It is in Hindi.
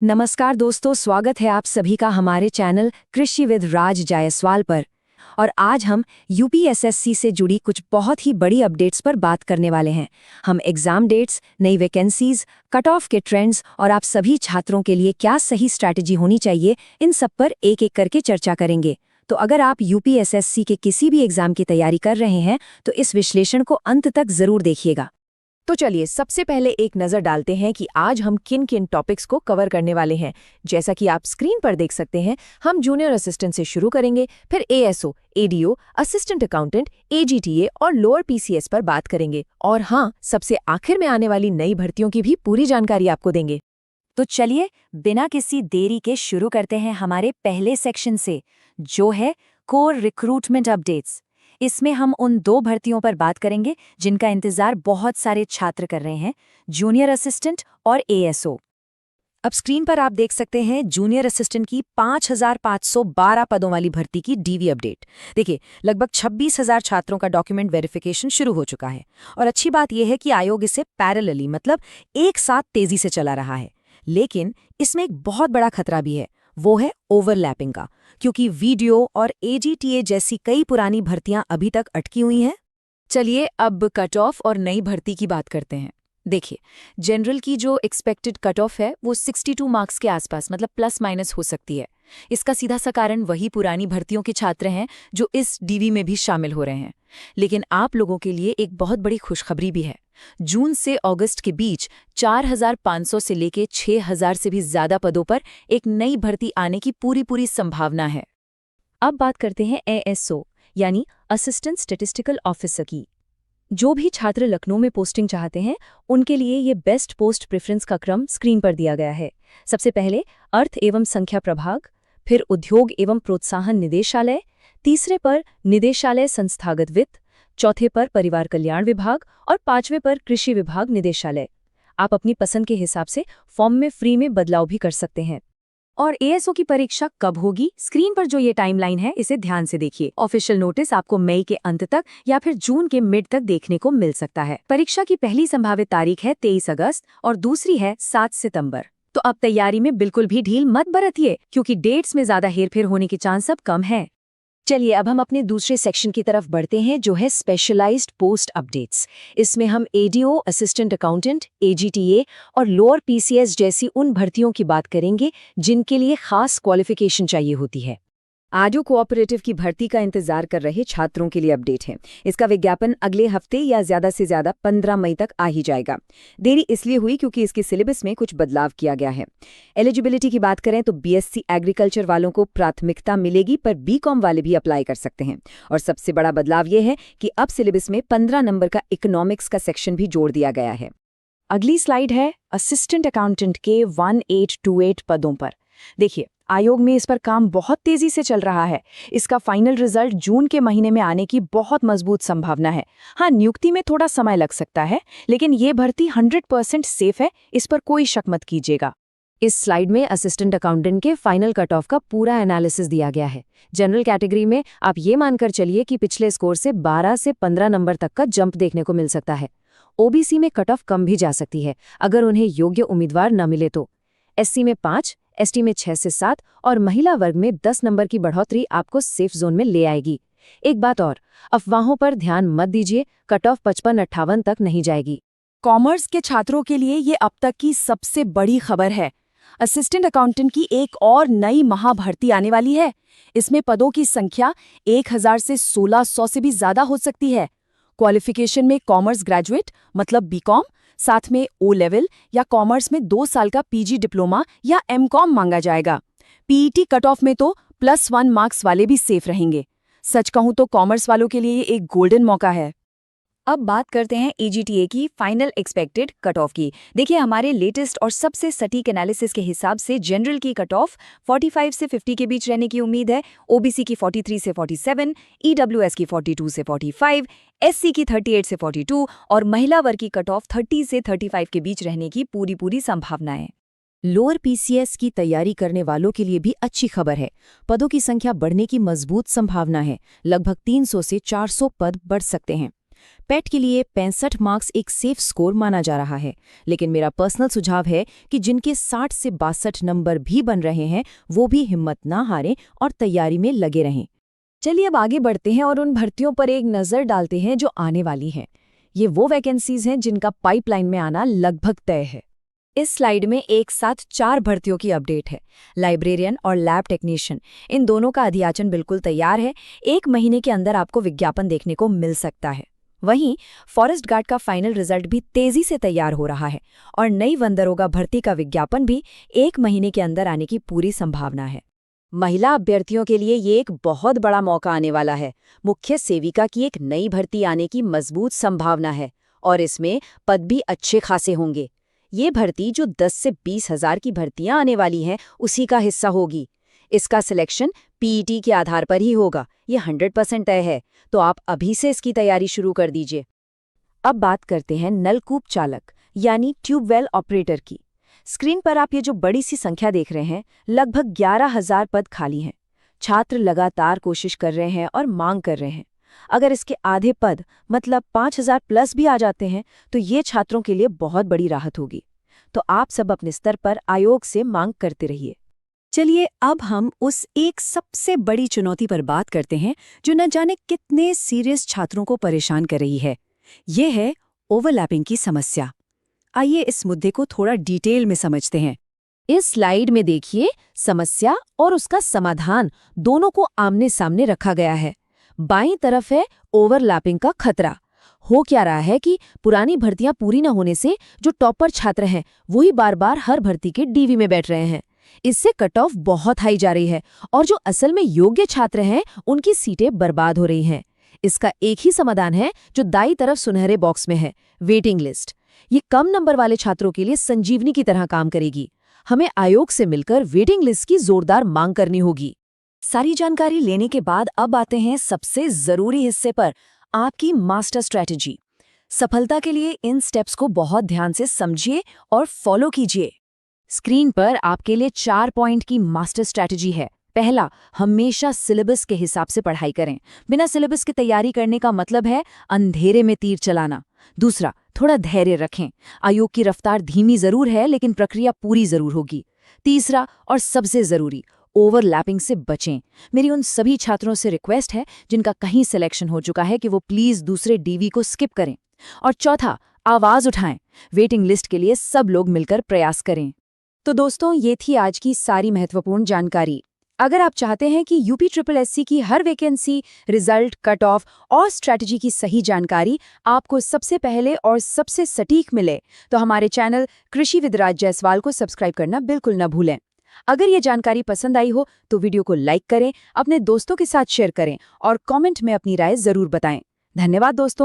नमस्कार दोस्तों, स्वागत है आप सभी का हमारे चैनल कृषि विद राज जायसवाल पर। और आज हम यूपीएसएससी से जुड़ी कुछ बहुत ही बड़ी अपडेट्स पर बात करने वाले हैं। हम एग्जाम डेट्स, नई वैकेंसीज, कट ऑफ के ट्रेंड्स और आप सभी छात्रों के लिए क्या सही स्ट्रैटेजी होनी चाहिए, इन सब पर एक एक करके चर्चा करेंगे। तो अगर आप यूपीएसएससी के किसी भी एग्जाम की तैयारी कर रहे हैं तो इस विश्लेषण को अंत तक जरूर देखिएगा। तो चलिए सबसे पहले एक नज़र डालते हैं कि आज हम किन किन टॉपिक्स को कवर करने वाले हैं। जैसा कि आप स्क्रीन पर देख सकते हैं, हम जूनियर असिस्टेंट से शुरू करेंगे, फिर ASO, ADO, assistant accountant, AGTA और लोअर पीसीएस पर बात करेंगे। और हाँ, सबसे आखिर में आने वाली नई भर्तियों की भी पूरी जानकारी आपको देंगे। तो चलिए बिना किसी देरी के शुरू करते हैं हमारे पहले सेक्शन से, जो है कोर रिक्रूटमेंट अपडेट्स। इसमें हम उन दो भर्तियों पर बात करेंगे जिनका इंतजार बहुत सारे छात्र कर रहे हैं, जूनियर असिस्टेंट और एएसओ। अब स्क्रीन पर आप देख सकते हैं जूनियर असिस्टेंट की 5,512 पदों वाली भर्ती की डीवी अपडेट। देखिए, लगभग 26,000 छात्रों का डॉक्यूमेंट वेरिफिकेशन शुरू हो चुका है। और अच्छी बात यह है कि आयोग इसे पैरेलली, मतलब एक साथ तेजी से चला रहा है। लेकिन इसमें एक बहुत बड़ा खतरा भी है, वो है ओवरलैपिंग का, क्योंकि वीडियो और एजीटीए जैसी कई पुरानी भर्तियां अभी तक अटकी हुई हैं। चलिए अब कट ऑफ और नई भर्ती की बात करते हैं। देखिए, जनरल की जो एक्सपेक्टेड कट ऑफ है वो 62 मार्क्स के आसपास, मतलब प्लस माइनस हो सकती है। इसका सीधा सा कारण वही पुरानी भर्तियों के छात्र हैं जो इस डीवी में भी शामिल हो रहे हैं। लेकिन आप लोगों के लिए एक बहुत बड़ी खुशखबरी भी है। जून से अगस्त के बीच 4,500 से लेके 6,000 से भी ज्यादा पदों पर एक नई भर्ती आने की पूरी संभावना है। अब बात करते हैं एएसओ यानी असिस्टेंट स्टैटिस्टिकल ऑफिसर की। जो भी छात्र लखनऊ में पोस्टिंग चाहते हैं उनके लिए ये बेस्ट पोस्ट प्रेफरेंस का क्रम स्क्रीन पर दिया गया है। सबसे पहले अर्थ एवं संख्या प्रभाग, फिर उद्योग एवं प्रोत्साहन निदेशालय, तीसरे पर निदेशालय संस्थागत वित्त, चौथे पर परिवार कल्याण विभाग और पांचवें पर कृषि विभाग निदेशालय। आप अपनी पसंद के हिसाब से फॉर्म में फ्री में बदलाव भी कर सकते हैं। और एएसओ की परीक्षा कब होगी, स्क्रीन पर जो ये टाइमलाइन है इसे ध्यान से देखिए। ऑफिशियल नोटिस आपको मई के अंत तक या फिर जून के मिड तक देखने को मिल सकता है। परीक्षा की पहली संभावित तारीख है 23 अगस्त और दूसरी है 7 सितंबर। तो अब तैयारी में बिल्कुल भी ढील मत बरतिए, क्योंकि डेट्स में ज्यादा हेरफेर होने के चांस अब कम है। चलिए अब हम अपने दूसरे सेक्शन की तरफ बढ़ते हैं, जो है स्पेशलाइज्ड पोस्ट अपडेट्स। इसमें हम एडीओ, असिस्टेंट अकाउंटेंट, एजीटीए और लोअर पीसीएस जैसी उन भर्तियों की बात करेंगे जिनके लिए खास क्वालिफिकेशन चाहिए होती है। आडियो कोऑपरेटिव की भर्ती का इंतजार कर रहे छात्रों के लिए अपडेट है। इसका विज्ञापन अगले हफ्ते या ज्यादा से ज्यादा 15 मई तक आ ही जाएगा। देरी इसलिए हुई क्योंकि इसके सिलेबस में कुछ बदलाव किया गया है। एलिजिबिलिटी की बात करें तो बीएससी एग्रीकल्चर वालों को प्राथमिकता मिलेगी, पर बीकॉम वाले भी अप्लाई कर सकते हैं। और सबसे बड़ा बदलाव यह है कि अब सिलेबस में 15 नंबर का इकोनॉमिक्स का सेक्शन भी जोड़ दिया गया है। अगली स्लाइड है असिस्टेंट अकाउंटेंट के 1828 पदों पर। देखिए, आयोग में इस पर काम बहुत तेजी से चल रहा है। इसका फाइनल रिजल्ट जून के महीने में आने की बहुत मजबूत संभावना है। हाँ, नियुक्ति में थोड़ा समय लग सकता है, लेकिन ये भर्ती 100% सेफ है, इस पर कोई शक मत कीजिएगा। इस स्लाइड में असिस्टेंट अकाउंटेंट के फाइनल कट ऑफ का पूरा एनालिसिस दिया गया है। जनरल कैटेगरी में आप ये मानकर चलिए कि पिछले स्कोर से 12 से 15 नंबर तक का जंप देखने को मिल सकता है। ओबीसी में कट ऑफ कम भी जा सकती है अगर उन्हें योग्य उम्मीदवार न मिले तो। एससी में 5, एसटी में 6 से 7 और महिला वर्ग में 10 नंबर की बढ़ोतरी आपको सेफ जोन में ले आएगी। एक बात और, अफवाहों पर ध्यान मत दीजिए, कट ऑफ 55-58 तक नहीं जाएगी। कॉमर्स के छात्रों के लिए ये अब तक की सबसे बड़ी खबर है। असिस्टेंट अकाउंटेंट की एक और नई महाभर्ती आने वाली है। इसमें पदों की संख्या 1000 से 1600 से भी ज्यादा हो सकती है। क्वालिफिकेशन में कॉमर्स ग्रेजुएट मतलब बीकॉम, साथ में ओ लेवल या कॉमर्स में 2 साल का पीजी डिप्लोमा या एमकॉम मांगा जाएगा। पीईटी कट ऑफ में तो +1 मार्क्स वाले भी सेफ रहेंगे। सच कहूं तो कॉमर्स वालों के लिए ये एक गोल्डन मौका है। अब बात करते हैं एजीटीए की फाइनल एक्सपेक्टेड कट ऑफ की। देखिए, हमारे लेटेस्ट और सबसे सटीक एनालिसिस के हिसाब से जनरल की कट ऑफ 45 से 50 के बीच रहने की उम्मीद है, ओबीसी की 43 से 47, ईडब्ल्यूएस की 42 से 45, एससी की 38 से 42 और महिला वर्ग की कट ऑफ 30 से 35 के बीच रहने की पूरी संभावना है। लोअर पीसीएस की तैयारी करने वालों के लिए भी अच्छी खबर है। पदों की संख्या बढ़ने की मजबूत संभावना है। लगभग 300 से 400 पद बढ़ सकते हैं। पेट के लिए 65 मार्क्स एक सेफ स्कोर माना जा रहा है, लेकिन मेरा पर्सनल सुझाव है कि जिनके 60 से 62 नंबर भी बन रहे हैं वो भी हिम्मत ना हारें और तैयारी में लगे रहें। चलिए अब आगे बढ़ते हैं और उन भर्तियों पर एक नज़र डालते हैं जो आने वाली हैं। ये वो वैकेंसीज हैं जिनका पाइपलाइन में आना लगभग तय है। इस स्लाइड में एक साथ 4 भर्तियों की अपडेट है। लाइब्रेरियन और लैब टेक्नीशियन, इन दोनों का अधियाचन बिल्कुल तैयार है। 1 महीने के अंदर आपको विज्ञापन देखने को मिल सकता है। वहीं फॉरेस्ट गार्ड का फाइनल रिजल्ट भी तेजी से तैयार हो रहा है और नई वन दरोगा भर्ती का विज्ञापन भी 1 महीने के अंदर आने की पूरी संभावना है। महिला अभ्यर्थियों के लिए ये एक बहुत बड़ा मौका आने वाला है। मुख्य सेविका की एक नई भर्ती आने की मजबूत संभावना है और इसमें पद भी अच्छे खासे होंगे। ये भर्ती जो 10 से 20 हजार की भर्तियां आने वाली हैं उसी का हिस्सा होगी। इसका सिलेक्शन पीईटी के आधार पर ही होगा, ये 100% तय है, तो आप अभी से इसकी तैयारी शुरू कर दीजिए। अब बात करते हैं नलकूप चालक यानी ट्यूबवेल ऑपरेटर की। स्क्रीन पर आप ये जो बड़ी सी संख्या देख रहे हैं, लगभग 11,000 पद खाली हैं। छात्र लगातार कोशिश कर रहे हैं और मांग कर रहे हैं। अगर इसके आधे पद मतलब 5,000 प्लस भी आ जाते हैं तो ये छात्रों के लिए बहुत बड़ी राहत होगी। तो आप सब अपने स्तर पर आयोग से मांग करते रहिए। चलिए अब हम उस एक सबसे बड़ी चुनौती पर बात करते हैं जो न जाने कितने सीरियस छात्रों को परेशान कर रही है। ये है ओवरलैपिंग की समस्या। आइए इस मुद्दे को थोड़ा डिटेल में समझते हैं। इस स्लाइड में देखिए, समस्या और उसका समाधान दोनों को आमने सामने रखा गया है। बाईं तरफ है ओवरलैपिंग का खतरा। हो क्या रहा है कि पुरानी भर्तियां पूरी न होने से जो टॉपर छात्र हैं वही बार बार हर भर्ती के डीवी में बैठ रहे हैं। इससे कट ऑफ बहुत हाई जा रही है और जो असल में योग्य छात्र हैं उनकी सीटें बर्बाद हो रही हैं। इसका एक ही समाधान है जो दाईं तरफ सुनहरे बॉक्स में है, वेटिंग लिस्ट। ये कम नंबर वाले छात्रों के लिए संजीवनी की तरह काम करेगी। हमें आयोग से मिलकर वेटिंग लिस्ट की जोरदार मांग करनी होगी। सारी जानकारी लेने के बाद अब आते हैं सबसे जरूरी हिस्से पर, आपकी मास्टर स्ट्रैटेजी। सफलता के लिए इन स्टेप्स को बहुत ध्यान से समझिए और फॉलो कीजिए। स्क्रीन पर आपके लिए 4 पॉइंट की मास्टर स्ट्रैटेजी है। पहला, हमेशा सिलेबस के हिसाब से पढ़ाई करें। बिना सिलेबस की तैयारी करने का मतलब है अंधेरे में तीर चलाना। दूसरा, थोड़ा धैर्य रखें। आयोग की रफ्तार धीमी जरूर है लेकिन प्रक्रिया पूरी जरूर होगी। तीसरा और सबसे जरूरी, ओवरलैपिंग से बचें। मेरी उन सभी छात्रों से रिक्वेस्ट है जिनका कहीं सिलेक्शन हो चुका है कि वो प्लीज दूसरे डीवी को स्किप करें। और चौथा, आवाज उठाएं। वेटिंग लिस्ट के लिए सब लोग मिलकर प्रयास करें। तो दोस्तों, ये थी आज की सारी महत्वपूर्ण जानकारी। अगर आप चाहते हैं कि UPSSC की हर वैकेंसी, रिजल्ट, कट ऑफ और स्ट्रैटेजी की सही जानकारी आपको सबसे पहले और सबसे सटीक मिले, तो हमारे चैनल कृषि विद राज जायसवाल को सब्सक्राइब करना बिल्कुल न भूलें। अगर ये जानकारी पसंद आई हो तो वीडियो को लाइक करें, अपने दोस्तों के साथ शेयर करें और कमेंट में अपनी राय जरूर बताएं। धन्यवाद दोस्तों।